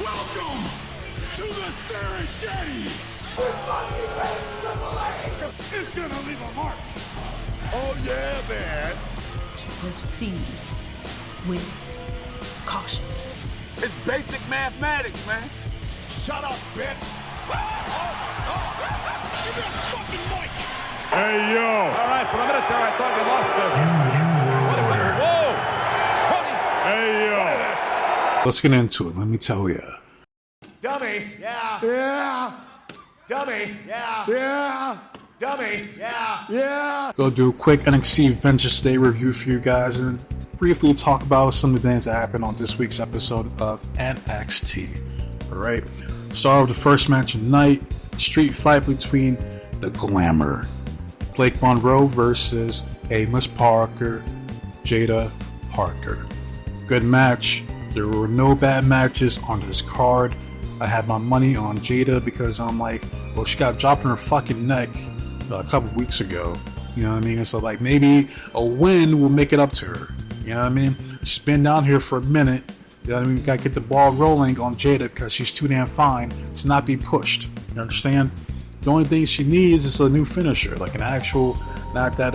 Welcome to the Serengeti! We're fucking ready, Triple H! It's gonna leave a mark! Oh yeah, man! To proceed with caution. It's basic mathematics, man. Shut up, bitch! Give me a fucking mic! Hey, yo! All right, for a minute there, I thought we lost it. Whoa! Hey, yo! Let's get into it, let me tell ya. Dummy, yeah! Yeah! Dummy, yeah! Yeah! Dummy, yeah! Yeah! Go do a quick NXT Vengeance Day review for you guys and briefly talk about some of the things that happened on this week's episode of NXT. Alright, start with the first match of the night, street fight between the Glamour, Blake Monroe versus Amos Parker, Jada Parker. Good match. There were no bad matches on this card. I had my money on Jada because I'm like, well, she got dropped in her fucking neck a couple weeks ago. You know what I mean? So like maybe a win will make it up to her. You know what I mean? She's been down here for a minute. You know what I mean? We gotta get the ball rolling on Jada because she's too damn fine to not be pushed. You understand? The only thing she needs is a new finisher, like an actual, not that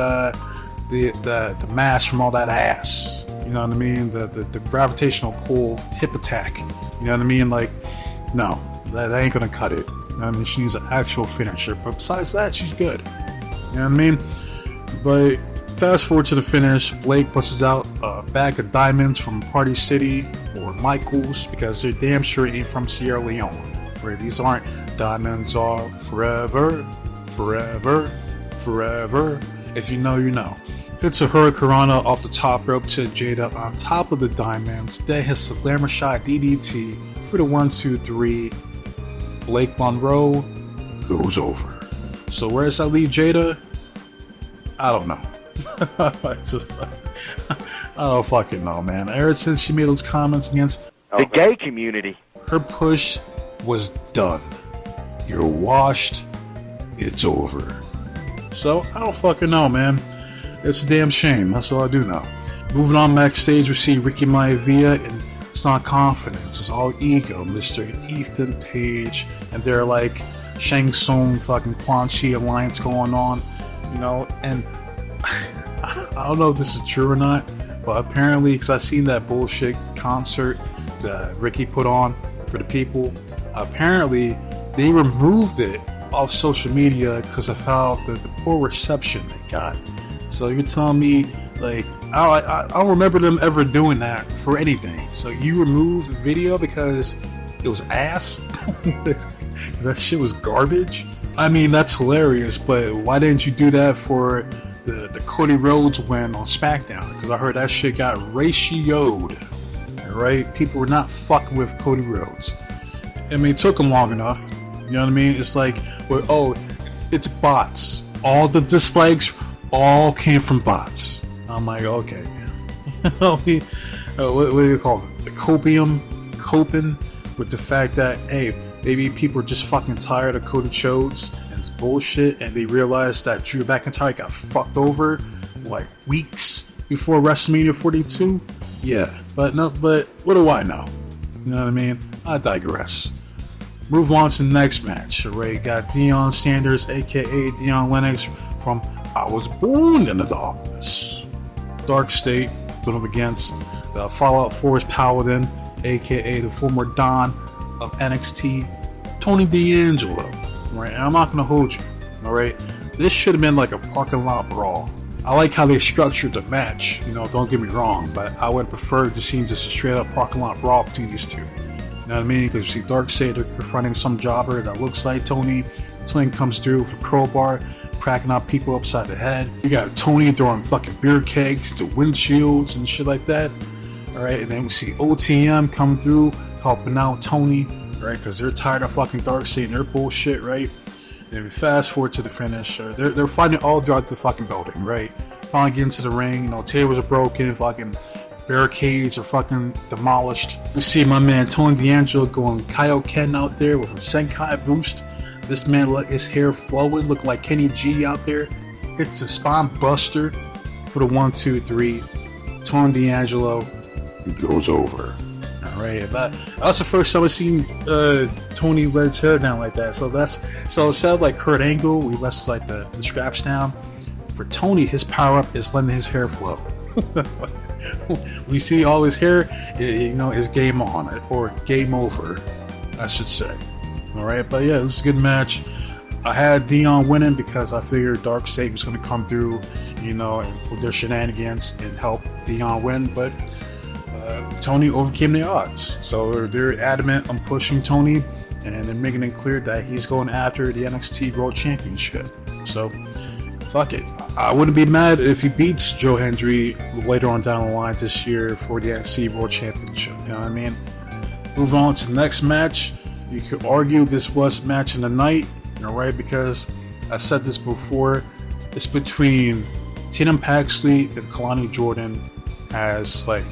the mass from all that ass. You know what I mean? The gravitational pull hip attack. You know what I mean? Like, no, that ain't gonna cut it. You know what I mean? She needs an actual finisher. But besides that, she's good. You know what I mean? But fast forward to the finish, Blake busts out a bag of diamonds from Party City or Michaels because they're damn sure ain't from Sierra Leone. Where these aren't diamonds are forever, forever, forever. If you know, you know. Hits a Hurricanrana off the top rope to Jada on top of the diamonds. Then hits the Glamour Shot DDT for the 1-2-3. Blake Monroe goes over. So where does that leave Jada? I don't know. I don't fucking know, man. Ever since she made those comments against The gay community. her push was done. You're washed. It's over. So I don't fucking know, man. It's a damn shame. That's all I do know. Moving on backstage, we see Ricky Maivia, and it's not confidence. It's all ego. Mr. Ethan Page, and they're like Shang Tsung, fucking Quan Chi alliance going on, you know. And I don't know if this is true or not, but apparently, because I seen that bullshit concert that Ricky put on for the people, apparently they removed it off social media because I found the poor reception they got. So you're telling me, like, I don't remember them ever doing that for anything. So you removed the video because it was ass? That shit was garbage? I mean, that's hilarious, but why didn't you do that for the Cody Rhodes win on SmackDown? Because I heard that shit got ratioed. Right? People were not fucking with Cody Rhodes. I mean, it took them long enough. You know what I mean? It's like, well, oh, it's bots. All the dislikes all came from bots. I'm like, okay, man. What do you call it? The coping with the fact that, hey, maybe people are just fucking tired of Cody Rhodes and his bullshit, and they realized that Drew McIntyre got fucked over like weeks before WrestleMania 42. Yeah, but what do I know? You know what I mean? I digress. Move on to the next match. Alright, got Deion Sanders, aka Deion Lennox, from I Was Born in the Darkness. Dark State, going up against the Fallout Force Paladin, aka the former Don of NXT, Tony D'Angelo. Right, and I'm not gonna hold you. Alright, this should have been like a parking lot brawl. I like how they structured the match, you know, don't get me wrong, but I would prefer to see just a straight up parking lot brawl between these two. You know what I mean? Because you see Darkseid confronting some jobber that looks like Tony. Tony comes through with a crowbar, cracking out people upside the head. You got Tony throwing fucking beer kegs to windshields and shit like that. Alright, and then we see OTM come through, helping out Tony, right? Because they're tired of fucking Darkseid and their bullshit, right? And we fast forward to the finish. They're fighting all throughout the fucking building, right? Finally get into the ring, you know, tables are broken, fucking barricades are fucking demolished. We see my man Tony D'Angelo going Kaioken out there with a Senkai boost. This man let his hair flowing, look like Kenny G out there. Hits the spine buster for the 1-2-3. Tony D'Angelo goes over. Right, that's the first time I've seen Tony let his hair down like that. So instead of like Kurt Angle, we lets like the straps down. For Tony, his power up is letting his hair flow. We see all his hair, is game on, or game over, I should say. All right, but yeah, this is a good match. I had Dion winning because I figured Darkseid was going to come through, with their shenanigans and help Dion win, but Tony overcame the odds. So they're adamant on pushing Tony, and they're making it clear that he's going after the NXT World Championship. So, fuck it. I wouldn't be mad if he beats Joe Hendry later on down the line this year for the NXT World Championship. You know what I mean? Move on to the next match. You could argue this was match of the night, right? Because I said this before. It's between Tatum Paxley and Kalani Jordan as like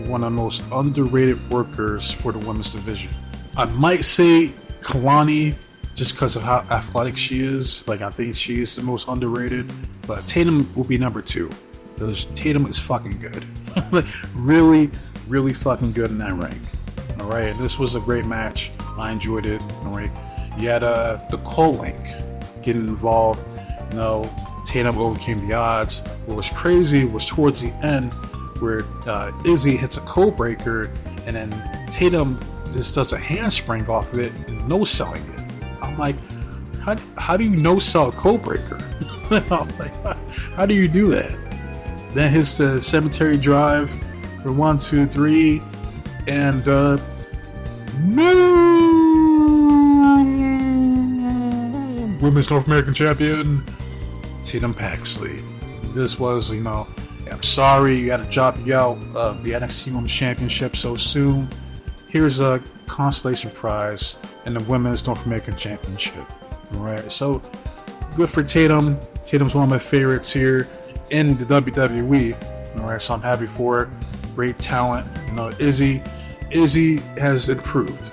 one of the most underrated workers for the women's division. I might say Kalani just because of how athletic she is. Like, I think she is the most underrated, but Tatum will be number 2 because Tatum is fucking good. Really, really fucking good in that ring. All right, and this was a great match. I enjoyed it. All right, you had the Cole Link getting involved. Tatum overcame the odds. What was crazy was towards the end where Izzy hits a code breaker, and then Tatum just does a handspring off of it, no-selling it. I'm like, how do you no-sell a code breaker? I'm like, how do you do that? Then hits the cemetery drive for 1, 2, 3, and Women's North American Champion Tatum Paxley. This was, I'm sorry you had to drop you out of the NXT Women's Championship so soon. Here's a consolation prize in the Women's North American Championship. Alright, so good for Tatum. Tatum's one of my favorites here in the WWE. Alright, so I'm happy for it. Great talent. Izzy has improved.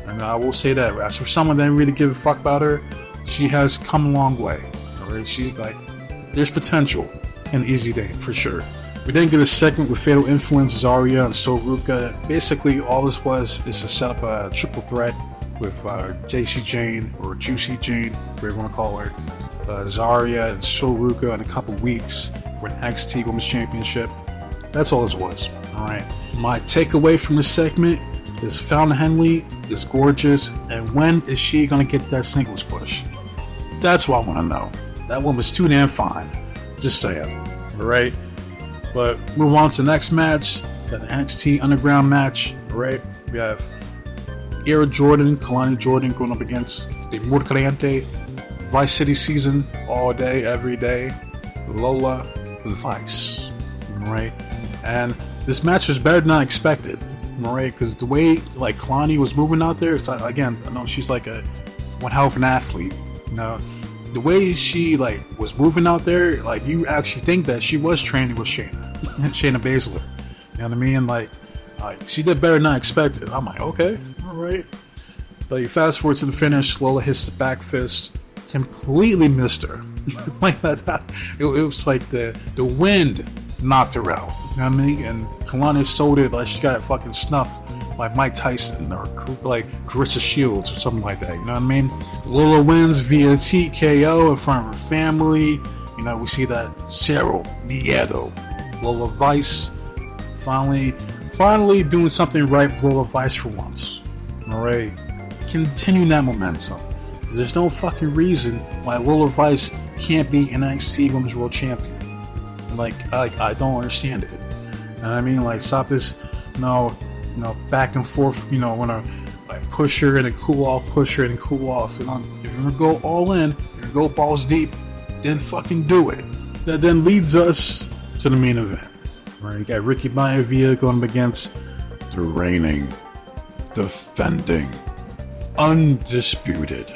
And I will say that. As for someone that didn't really give a fuck about her, she has come a long way. Alright, she's like, there's potential in Easy Day for sure. We didn't get a segment with Fatal Influence, Zarya, and Soruka. Basically, all this was is to set up a triple threat with JC Jane, or Juicy Jane, whatever you want to call her, Zarya and Soruka in a couple weeks for an NXT Women's Championship. That's all this was. Alright. My takeaway from this segment is Fountain Henley is gorgeous, and when is she going to get that singles push? That's what I want to know. That woman's too damn fine. Just saying. Alright? But move on to the next match, the NXT Underground match. Alright? We have Air Jordan, Kalani Jordan going up against the Muy Caliente Vice City Season all day, every day. Lola Vice. Alright? And this match was better than I expected. Alright? Because the way like Kalani was moving out there, it's like, again, I know she's like one hell of an athlete. The way she like was moving out there, like you actually think that she was training with Shayna Baszler. You know what I mean? Like she did better than I expected. I'm like, okay, all right. But you fast forward to the finish, Lola hits the back fist, completely missed her. Like that. It was like the wind knocked her out. You know what I mean? And Kalani sold it like she got fucking snuffed like Mike Tyson or like Carissa Shields or something like that. You know what I mean? Lola wins via TKO in front of her family. We see that Cero Miedo, Lola Vice, finally doing something right with Lola Vice for once. Alright, continue that momentum. There's no fucking reason why Lola Vice can't be an NXT Women's World Champion. Like I don't understand it. You know what I mean? Like, stop this, back and forth. When I like push her and then cool off, push her and then cool off. If you're gonna go all in, you're gonna go balls deep, then fucking do it. That then leads us to the main event. Right, you got Ricky Maivia going up against the reigning, defending, undisputed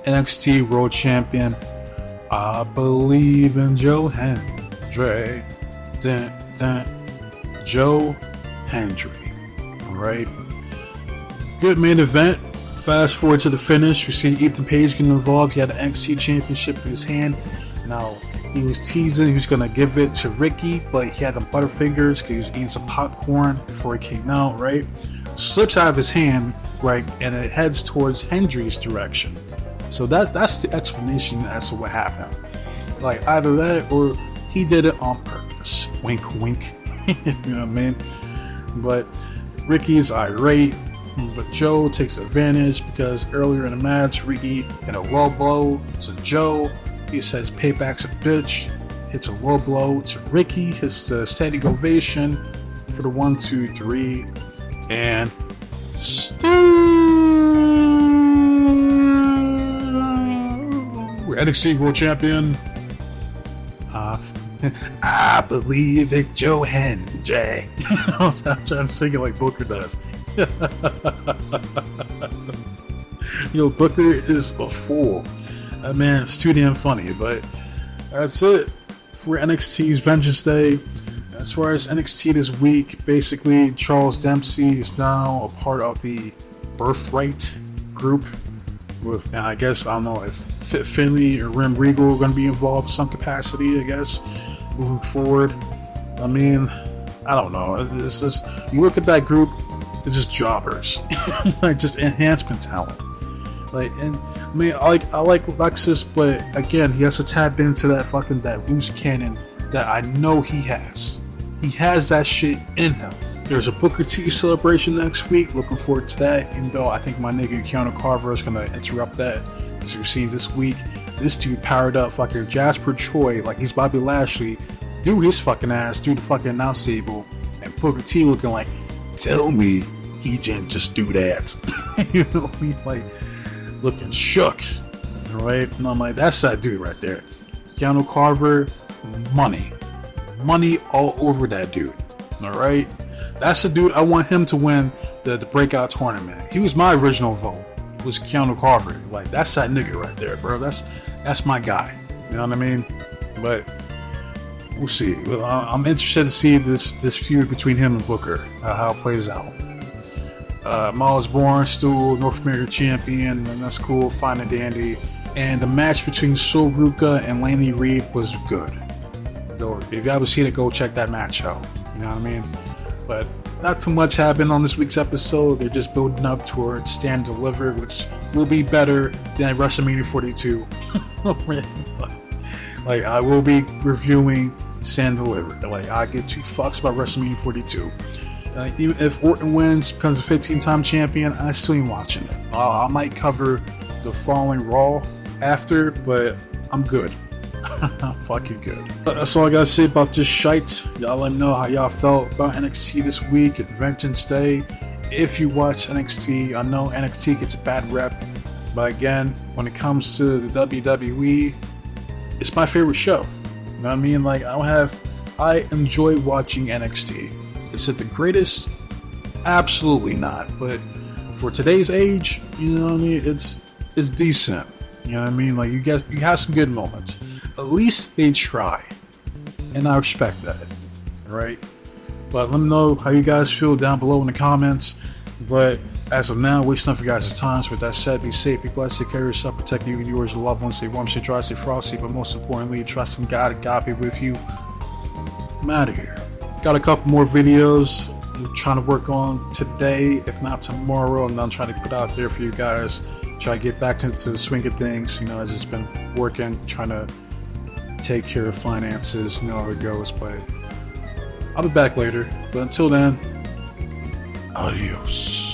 NXT World Champion. I believe in Joe Hendry. Joe Hendry. Alright. Good main event. Fast forward to the finish. We see Ethan Page getting involved. He had an NXT Championship in his hand. Now, he was teasing he was going to give it to Ricky, but he had them Butterfingers because he was eating some popcorn before he came out, right? slips out of his hand, right, and it heads towards Hendry's direction. So that's the explanation as to what happened. Like, either that or he did it on purpose. Wink, wink. You know what I mean? But Ricky's irate, but Joe takes advantage because earlier in the match, Ricky hit a low blow to Joe. He says payback's a bitch. Hits a low blow to Ricky. Hits a standing ovation for the 1, 2, 3. And NXT World Champion. I believe in Joe Hendry. I'm trying to sing it like Booker does. Yo, Booker is a fool. That man is too damn funny. But that's it for NXT's Vengeance Day. As far as NXT this week, basically Charles Dempsey is now a part of the Birthright group. With, I guess, I don't know if Finley or Rim Regal are going to be involved in some capacity, I guess, moving forward. I mean, I don't know. It's just, you look at that group, it's just jobbers. Like, just enhancement talent. Like, and I mean, I like Lexus, but again, he has to tap into that loose cannon that I know he has. He has that shit in him. There's a Booker T celebration next week. Looking forward to that. Even though I think my nigga Keanu Carver is gonna interrupt that, as you've seen this week. This dude powered up fucking Jasper Troy like he's Bobby Lashley, threw his fucking ass through the fucking announce table, and Booker T looking like, tell me he didn't just do that. You know, he like looking shook, right? And I'm like, that's that dude right there. Keanu Carver, money all over that dude. All right. That's the dude I want him to win the breakout tournament. He was my original vote. It was Keanu Carver. Like, that's that nigga right there, bro. That's my guy. You know what I mean? But we'll see. I'm interested to see this feud between him and Booker, how it plays out. Miles Bourne still North American champion, and that's cool. Fine and dandy. And the match between Sol Ruka and Laney Reed was good. So if you haven't seen it, go check that match out. You know what I mean? But not too much happened on this week's episode. They're just building up towards Stand and Deliver, which will be better than WrestleMania 42. Like, I will be reviewing Stand and Deliver. Like, I get 2 fucks about WrestleMania 42. Even if Orton wins, becomes a 15-time champion, I still ain't watching it. I might cover the following Raw after, but I'm good. Fucking good. That's all I gotta say about this shite. Y'all let me know how y'all felt about NXT this week at Vengeance Day. If you watch NXT, I know NXT gets a bad rep, but again, when it comes to the WWE, it's my favorite show. You know what I mean? Like, I enjoy watching NXT. Is it the greatest? Absolutely not. But for today's age, you know what I mean? It's decent. You know what I mean? Like, you have some good moments. At least they try, and I respect that, right? But let me know how you guys feel down below in the comments. But as of now, wasting up your guys' time. So with that said, be safe, be blessed, take care of yourself, protect you and yours, your loved ones, stay warm, stay dry, stay frosty, but most importantly, trust in God and God be with you. I'm out of here. Got a couple more videos I'm trying to work on today, if not tomorrow, and I'm trying to put out there for you guys. Try to get back into the swing of things. You know, I've just been working, trying to take care of finances, you know how it goes, but I'll be back later. But until then, adios.